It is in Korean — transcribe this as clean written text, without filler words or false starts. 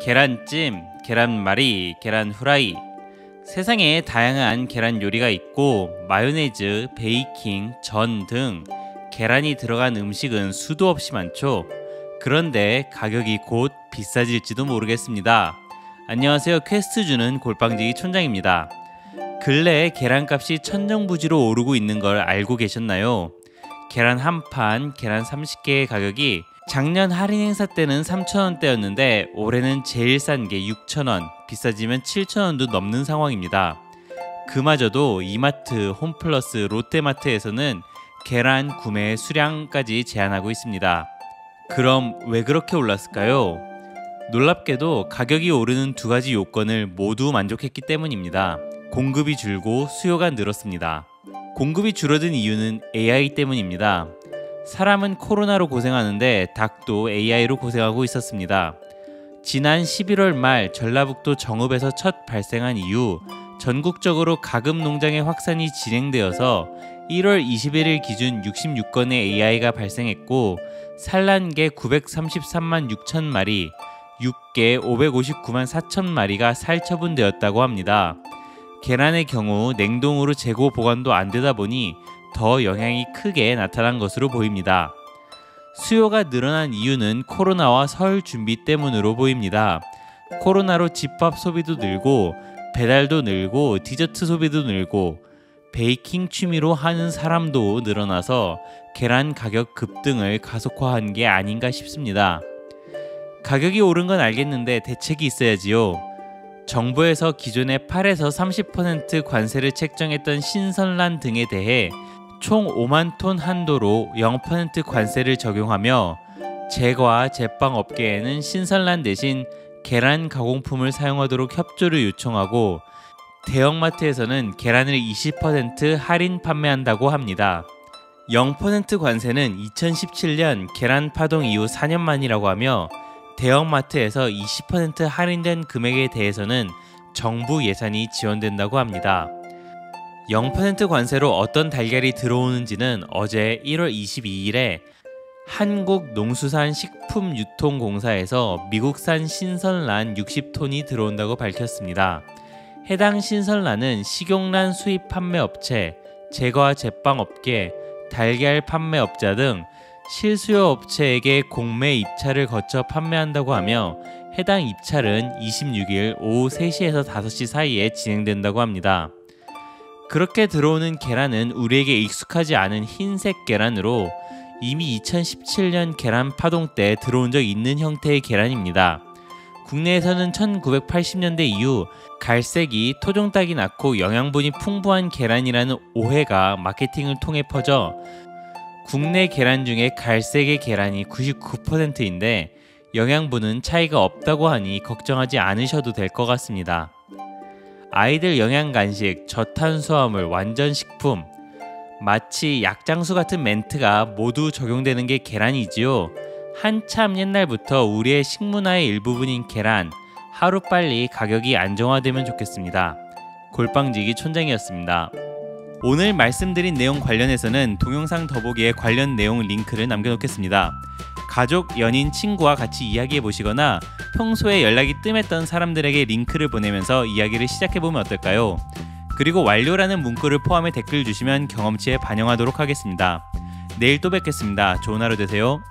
계란찜, 계란말이, 계란 후라이. 세상에 다양한 계란 요리가 있고 마요네즈, 베이킹, 전 등 계란이 들어간 음식은 수도 없이 많죠. 그런데 가격이 곧 비싸질지도 모르겠습니다. 안녕하세요. 퀘스트 주는 골방지기 촌장입니다. 근래 계란값이 천정부지로 오르고 있는 걸 알고 계셨나요? 계란 한 판, 계란 30개의 가격이 작년 할인 행사 때는 3,000원대였는데 올해는 제일 싼 게 6,000원, 비싸지면 7,000원도 넘는 상황입니다. 그마저도 이마트, 홈플러스, 롯데마트에서는 계란 구매 수량까지 제한하고 있습니다. 그럼 왜 그렇게 올랐을까요? 놀랍게도 가격이 오르는 두 가지 요건을 모두 만족했기 때문입니다. 공급이 줄고 수요가 늘었습니다. 공급이 줄어든 이유는 AI 때문입니다. 사람은 코로나로 고생하는데 닭도 AI로 고생하고 있었습니다. 지난 11월 말 전라북도 정읍에서 첫 발생한 이후 전국적으로 가금 농장의 확산이 진행되어서 1월 21일 기준 66건의 AI가 발생했고 산란개 933만 6천 마리, 육개 559만 4천 마리가 살처분되었다고 합니다. 계란의 경우 냉동으로 재고 보관도 안 되다 보니 더 영향이 크게 나타난 것으로 보입니다. 수요가 늘어난 이유는 코로나와 설 준비 때문으로 보입니다. 코로나로 집밥 소비도 늘고 배달도 늘고 디저트 소비도 늘고 베이킹 취미로 하는 사람도 늘어나서 계란 가격 급등을 가속화한 게 아닌가 싶습니다. 가격이 오른 건 알겠는데 대책이 있어야지요. 정부에서 기존에 8에서 30% 관세를 책정했던 신선란 등에 대해 총 5만 톤 한도로 0% 관세를 적용하며 제과 제빵 업계에는 신선란 대신 계란 가공품을 사용하도록 협조를 요청하고 대형마트에서는 계란을 20% 할인 판매한다고 합니다. 0% 관세는 2017년 계란 파동 이후 4년 만이라고 하며 대형마트에서 20% 할인된 금액에 대해서는 정부 예산이 지원된다고 합니다. 0% 관세로 어떤 달걀이 들어오는지는 어제 1월 22일에 한국농수산식품유통공사에서 미국산 신선란 60톤이 들어온다고 밝혔습니다. 해당 신선란은 식용란 수입 판매업체, 제과 제빵업계, 달걀 판매업자 등 실수요 업체에게 공매 입찰을 거쳐 판매한다고 하며 해당 입찰은 26일 오후 3시에서 5시 사이에 진행된다고 합니다. 그렇게 들어오는 계란은 우리에게 익숙하지 않은 흰색 계란으로 이미 2017년 계란 파동 때 들어온 적 있는 형태의 계란입니다. 국내에서는 1980년대 이후 갈색이 토종닭이 낳고 영양분이 풍부한 계란이라는 오해가 마케팅을 통해 퍼져 국내 계란 중에 갈색의 계란이 99%인데 영양분은 차이가 없다고 하니 걱정하지 않으셔도 될 것 같습니다. 아이들 영양 간식, 저탄수화물, 완전 식품, 마치 약장수 같은 멘트가 모두 적용되는 게 계란이지요. 한참 옛날부터 우리의 식문화의 일부분인 계란, 하루빨리 가격이 안정화되면 좋겠습니다. 골방지기 촌장이었습니다. 오늘 말씀드린 내용 관련해서는 동영상 더보기에 관련 내용 링크를 남겨놓겠습니다. 가족, 연인, 친구와 같이 이야기해보시거나 평소에 연락이 뜸했던 사람들에게 링크를 보내면서 이야기를 시작해보면 어떨까요? 그리고 완료라는 문구를 포함해 댓글 주시면 경험치에 반영하도록 하겠습니다. 내일 또 뵙겠습니다. 좋은 하루 되세요.